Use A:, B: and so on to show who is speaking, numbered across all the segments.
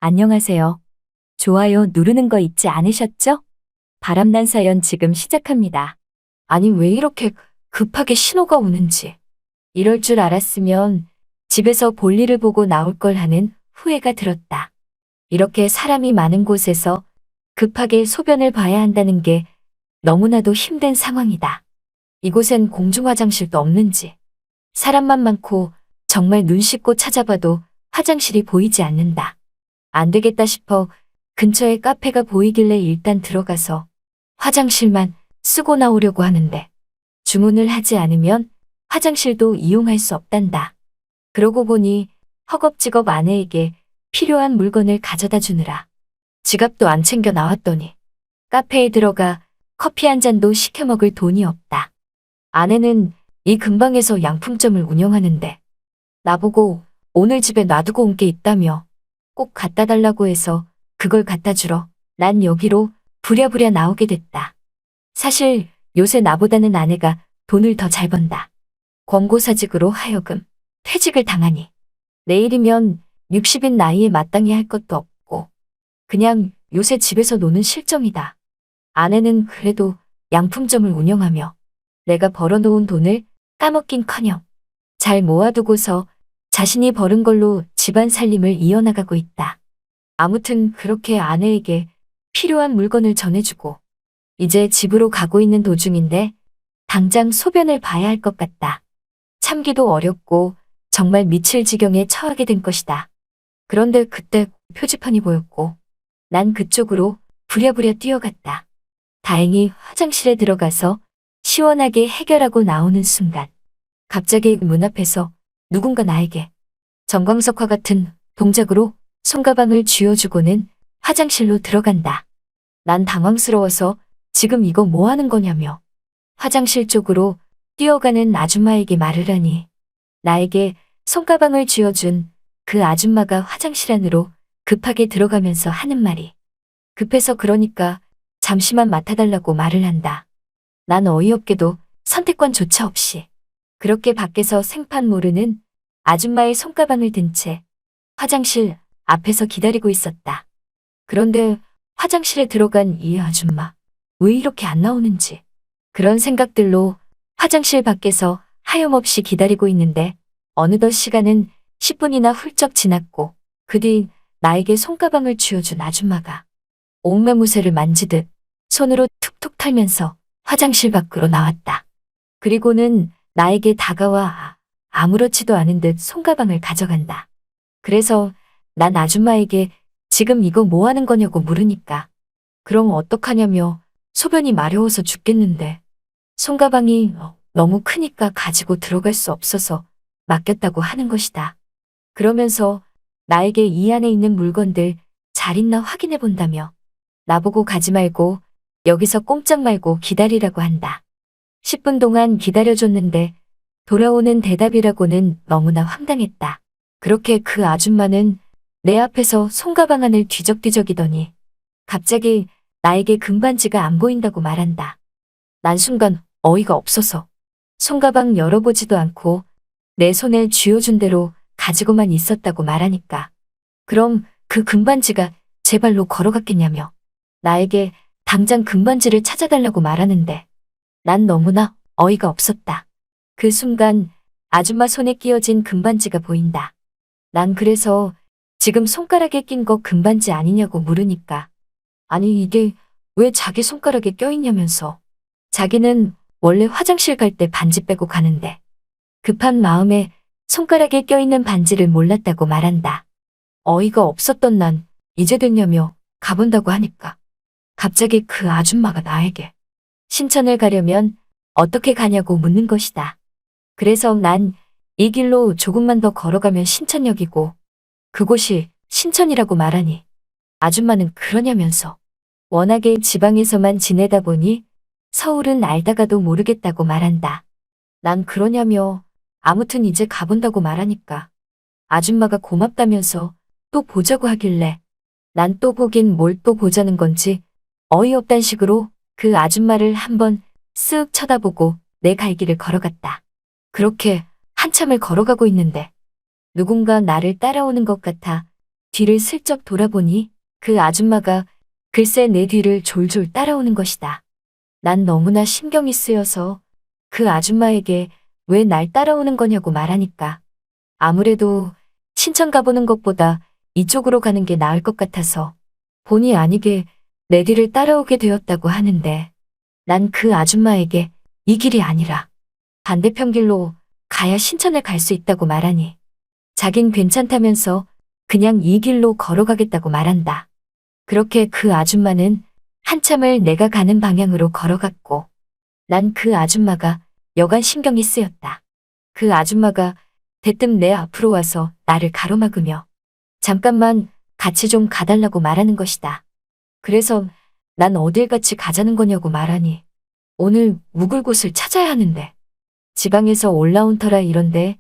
A: 안녕하세요. 좋아요 누르는 거 잊지 않으셨죠? 바람난 사연 지금 시작합니다. 아니, 왜 이렇게 급하게 신호가 오는지. 이럴 줄 알았으면 집에서 볼일을 보고 나올 걸 하는 후회가 들었다. 이렇게 사람이 많은 곳에서 급하게 소변을 봐야 한다는 게 너무나도 힘든 상황이다. 이곳엔 공중화장실도 없는지, 사람만 많고 정말 눈 씻고 찾아봐도 화장실이 보이지 않는다. 안 되겠다 싶어 근처에 카페가 보이길래 일단 들어가서 화장실만 쓰고 나오려고 하는데, 주문을 하지 않으면 화장실도 이용할 수 없단다. 그러고 보니 허겁지겁 아내에게 필요한 물건을 가져다 주느라 지갑도 안 챙겨 나왔더니 카페에 들어가 커피 한 잔도 시켜 먹을 돈이 없다. 아내는 이 근방에서 양품점을 운영하는데 나보고 오늘 집에 놔두고 온 게 있다며 꼭 갖다 달라고 해서 그걸 갖다 주러 난 여기로 부랴부랴 나오게 됐다. 사실 요새 나보다는 아내가 돈을 더 잘 번다. 권고사직으로 하여금 퇴직을 당하니 내일이면 60인 나이에 마땅히 할 것도 없고 그냥 요새 집에서 노는 실정이다. 아내는 그래도 양품점을 운영하며 내가 벌어놓은 돈을 까먹긴커녕 잘 모아두고서 자신이 벌은 걸로 집안 살림을 이어나가고 있다. 아무튼 그렇게 아내에게 필요한 물건을 전해주고 이제 집으로 가고 있는 도중인데 당장 소변을 봐야 할 것 같다. 참기도 어렵고 정말 미칠 지경에 처하게 된 것이다. 그런데 그때 표지판이 보였고 난 그쪽으로 부랴부랴 뛰어갔다. 다행히 화장실에 들어가서 시원하게 해결하고 나오는 순간 갑자기 문 앞에서 누군가 나에게 정광석화 같은 동작으로 손가방을 쥐어주고는 화장실로 들어간다. 난 당황스러워서 지금 이거 뭐 하는 거냐며 화장실 쪽으로 뛰어가는 아줌마에게 말을 하니 나에게 손가방을 쥐어준 그 아줌마가 화장실 안으로 급하게 들어가면서 하는 말이 급해서 그러니까 잠시만 맡아달라고 말을 한다. 난 어이없게도 선택권조차 없이 그렇게 밖에서 생판 모르는 아줌마의 손가방을 든 채 화장실 앞에서 기다리고 있었다. 그런데 화장실에 들어간 이 아줌마, 왜 이렇게 안 나오는지 그런 생각들로 화장실 밖에서 하염없이 기다리고 있는데 어느덧 시간은 10분이나 훌쩍 지났고 그 뒤 나에게 손가방을 쥐어준 아줌마가 옥매무새를 만지듯 손으로 툭툭 털면서 화장실 밖으로 나왔다. 그리고는 나에게 다가와 아무렇지도 않은 듯 손가방을 가져간다. 그래서 난 아줌마에게 지금 이거 뭐 하는 거냐고 물으니까 그럼 어떡하냐며 소변이 마려워서 죽겠는데 손가방이 너무 크니까 가지고 들어갈 수 없어서 맡겼다고 하는 것이다. 그러면서 나에게 이 안에 있는 물건들 잘 있나 확인해 본다며 나보고 가지 말고 여기서 꼼짝 말고 기다리라고 한다. 10분 동안 기다려줬는데 돌아오는 대답이라고는 너무나 황당했다. 그렇게 그 아줌마는 내 앞에서 손가방 안을 뒤적뒤적이더니 갑자기 나에게 금반지가 안 보인다고 말한다. 난 순간 어이가 없어서 손가방 열어보지도 않고 내 손에 쥐어준 대로 가지고만 있었다고 말하니까 그럼 그 금반지가 제 발로 걸어갔겠냐며 나에게 당장 금반지를 찾아달라고 말하는데 난 너무나 어이가 없었다. 그 순간 아줌마 손에 끼어진 금반지가 보인다. 난 그래서 지금 손가락에 낀 거 금반지 아니냐고 물으니까 아니 이게 왜 자기 손가락에 껴있냐면서 자기는 원래 화장실 갈 때 반지 빼고 가는데 급한 마음에 손가락에 껴있는 반지를 몰랐다고 말한다. 어이가 없었던 난 이제 됐냐며 가본다고 하니까 갑자기 그 아줌마가 나에게 신천을 가려면 어떻게 가냐고 묻는 것이다. 그래서 난 이 길로 조금만 더 걸어가면 신천역이고 그곳이 신천이라고 말하니 아줌마는 그러냐면서 워낙에 지방에서만 지내다 보니 서울은 알다가도 모르겠다고 말한다. 난 그러냐며 아무튼 이제 가본다고 말하니까 아줌마가 고맙다면서 또 보자고 하길래 난 또 보긴 뭘 또 보자는 건지 어이없단 식으로 그 아줌마를 한번 쓱 쳐다보고 내 갈 길을 걸어갔다. 그렇게 한참을 걸어가고 있는데 누군가 나를 따라오는 것 같아 뒤를 슬쩍 돌아보니 그 아줌마가 글쎄 내 뒤를 졸졸 따라오는 것이다. 난 너무나 신경이 쓰여서 그 아줌마에게 왜 날 따라오는 거냐고 말하니까 아무래도 신천 가보는 것보다 이쪽으로 가는 게 나을 것 같아서 본의 아니게 내 뒤를 따라오게 되었다고 하는데 난 그 아줌마에게 이 길이 아니라 반대편 길로 가야 신천을 갈 수 있다고 말하니 자긴 괜찮다면서 그냥 이 길로 걸어가겠다고 말한다. 그렇게 그 아줌마는 한참을 내가 가는 방향으로 걸어갔고 난 그 아줌마가 여간 신경이 쓰였다. 그 아줌마가 대뜸 내 앞으로 와서 나를 가로막으며 잠깐만 같이 좀 가달라고 말하는 것이다. 그래서 난 어딜 같이 가자는 거냐고 말하니 오늘 묵을 곳을 찾아야 하는데 지방에서 올라온 터라 이런데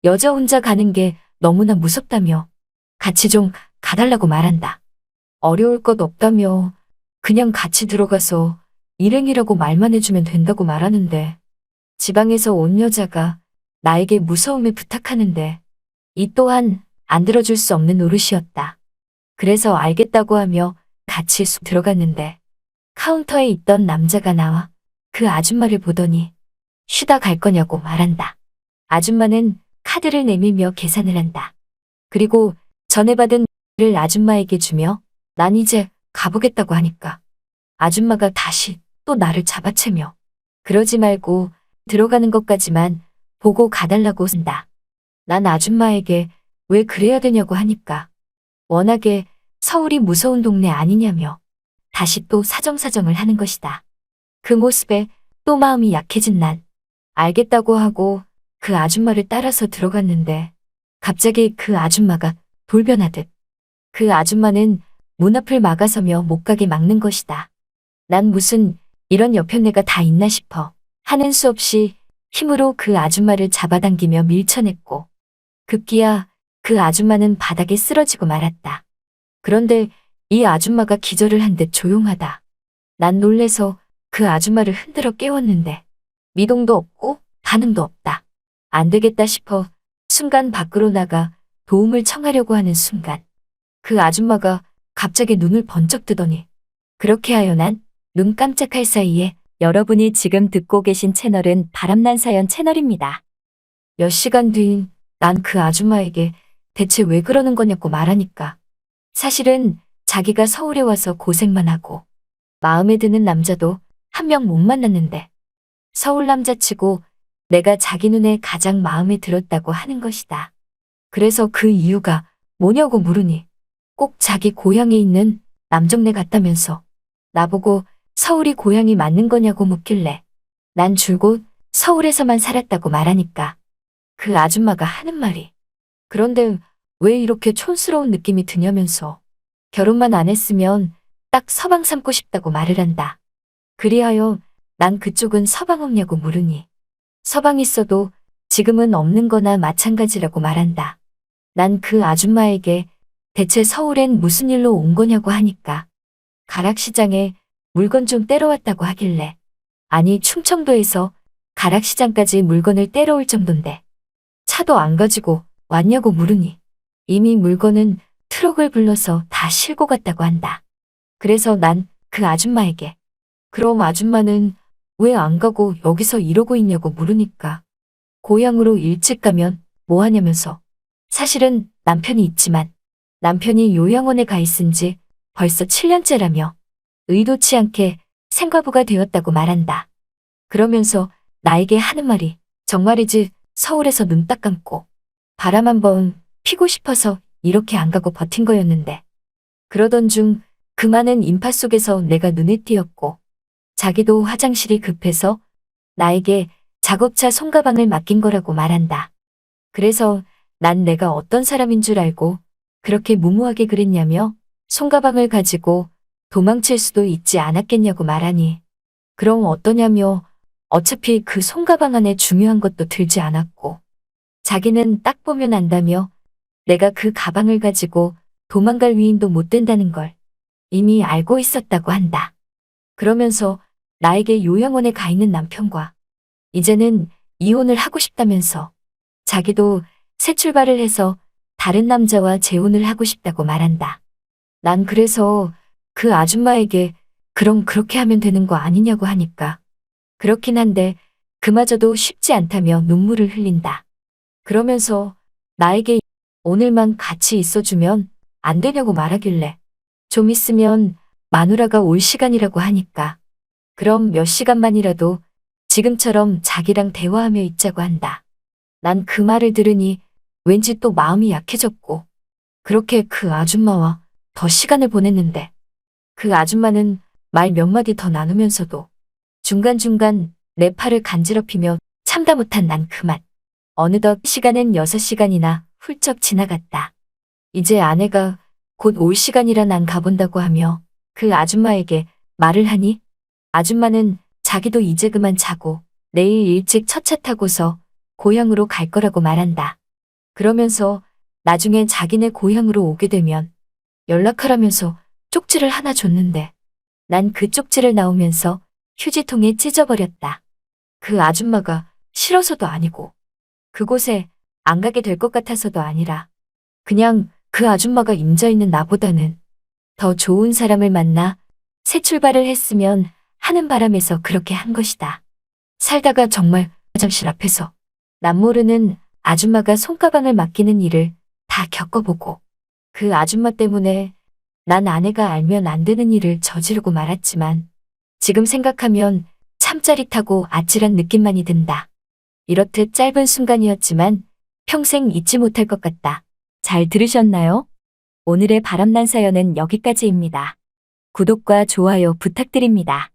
A: 여자 혼자 가는 게 너무나 무섭다며 같이 좀 가달라고 말한다. 어려울 것 없다며 그냥 같이 들어가서 일행이라고 말만 해주면 된다고 말하는데 지방에서 온 여자가 나에게 무서움을 부탁하는데 이 또한 안 들어줄 수 없는 노릇이었다. 그래서 알겠다고 하며 같이 쑥 들어갔는데 카운터에 있던 남자가 나와 그 아줌마를 보더니 쉬다 갈 거냐고 말한다. 아줌마는 카드를 내밀며 계산을 한다. 그리고 전에 받은 를 아줌마에게 주며 난 이제 가보겠다고 하니까 아줌마가 다시 또 나를 잡아채며 그러지 말고 들어가는 것까지만 보고 가달라고 쓴다. 난 아줌마에게 왜 그래야 되냐고 하니까 워낙에 서울이 무서운 동네 아니냐며 다시 또 사정사정을 하는 것이다. 그 모습에 또 마음이 약해진 난 알겠다고 하고 그 아줌마를 따라서 들어갔는데 갑자기 그 아줌마가 돌변하듯 그 아줌마는 문 앞을 막아서며 못 가게 막는 것이다. 난 무슨 이런 여편네가 다 있나 싶어 하는 수 없이 힘으로 그 아줌마를 잡아당기며 밀쳐냈고 급기야 그 아줌마는 바닥에 쓰러지고 말았다. 그런데 이 아줌마가 기절을 한 듯 조용하다. 난 놀래서 그 아줌마를 흔들어 깨웠는데 미동도 없고 반응도 없다. 안 되겠다 싶어 순간 밖으로 나가 도움을 청하려고 하는 순간 그 아줌마가 갑자기 눈을 번쩍 뜨더니 그렇게 하여 난 눈 깜짝할 사이에 여러분이 지금 듣고 계신 채널은 바람난 사연 채널입니다. 몇 시간 뒤인 난 그 아줌마에게 대체 왜 그러는 거냐고 말하니까 사실은 자기가 서울에 와서 고생만 하고 마음에 드는 남자도 한 명 못 만났는데 서울 남자치고 내가 자기 눈에 가장 마음에 들었다고 하는 것이다. 그래서 그 이유가 뭐냐고 물으니 꼭 자기 고향에 있는 남정네 같다면서 나보고 서울이 고향이 맞는 거냐고 묻길래 난 줄곧 서울에서만 살았다고 말하니까 그 아줌마가 하는 말이 그런데 왜 이렇게 촌스러운 느낌이 드냐면서 결혼만 안 했으면 딱 서방 삼고 싶다고 말을 한다. 그리하여 난 그쪽은 서방 없냐고 물으니 서방 있어도 지금은 없는 거나 마찬가지라고 말한다. 난 그 아줌마에게 대체 서울엔 무슨 일로 온 거냐고 하니까 가락시장에 물건 좀 떼러 왔다고 하길래 아니 충청도에서 가락시장까지 물건을 떼러 올 정도인데 차도 안 가지고 왔냐고 물으니 이미 물건은 트럭을 불러서 다 싣고 갔다고 한다. 그래서 난 그 아줌마에게 그럼 아줌마는 왜 안 가고 여기서 이러고 있냐고 물으니까 고향으로 일찍 가면 뭐 하냐면서 사실은 남편이 있지만 남편이 요양원에 가 있은 지 벌써 7년째라며 의도치 않게 생과부가 되었다고 말한다. 그러면서 나에게 하는 말이 정말이지 서울에서 눈 딱 감고 바람 한번 피고 싶어서 이렇게 안 가고 버틴 거였는데 그러던 중 그 많은 인파 속에서 내가 눈에 띄었고 자기도 화장실이 급해서 나에게 작업차 손가방을 맡긴 거라고 말한다. 그래서 난 내가 어떤 사람인 줄 알고 그렇게 무모하게 그랬냐며 손가방을 가지고 도망칠 수도 있지 않았겠냐고 말하니 그럼 어떠냐며 어차피 그 손가방 안에 중요한 것도 들지 않았고 자기는 딱 보면 안다며 내가 그 가방을 가지고 도망갈 위인도 못 된다는 걸 이미 알고 있었다고 한다. 그러면서 나에게 요양원에 가 있는 남편과 이제는 이혼을 하고 싶다면서 자기도 새 출발을 해서 다른 남자와 재혼을 하고 싶다고 말한다. 난 그래서 그 아줌마에게 그럼 그렇게 하면 되는 거 아니냐고 하니까 그렇긴 한데 그마저도 쉽지 않다며 눈물을 흘린다. 그러면서 나에게 오늘만 같이 있어주면 안 되냐고 말하길래 좀 있으면 마누라가 올 시간이라고 하니까 그럼 몇 시간만이라도 지금처럼 자기랑 대화하며 있자고 한다. 난 그 말을 들으니 왠지 또 마음이 약해졌고 그렇게 그 아줌마와 더 시간을 보냈는데 그 아줌마는 말 몇 마디 더 나누면서도 중간중간 내 팔을 간지럽히며 참다 못한 난 그만. 어느덧 시간은 6시간이나 훌쩍 지나갔다. 이제 아내가 곧 올 시간이라 난 가본다고 하며 그 아줌마에게 말을 하니 아줌마는 자기도 이제 그만 자고 내일 일찍 첫 차 타고서 고향으로 갈 거라고 말한다. 그러면서 나중에 자기네 고향으로 오게 되면 연락하라면서 쪽지를 하나 줬는데 난 그 쪽지를 나오면서 휴지통에 찢어버렸다. 그 아줌마가 싫어서도 아니고 그곳에 안 가게 될 것 같아서도 아니라 그냥 그 아줌마가 임자있는 나보다는 더 좋은 사람을 만나 새 출발을 했으면 하는 바람에서 그렇게 한 것이다. 살다가 정말 화장실 앞에서 남 모르는 아줌마가 손가방을 맡기는 일을 다 겪어보고 그 아줌마 때문에 난 아내가 알면 안 되는 일을 저지르고 말았지만 지금 생각하면 참 짜릿하고 아찔한 느낌만이 든다. 이렇듯 짧은 순간이었지만 평생 잊지 못할 것 같다. 잘 들으셨나요? 오늘의 바람난 사연은 여기까지입니다. 구독과 좋아요 부탁드립니다.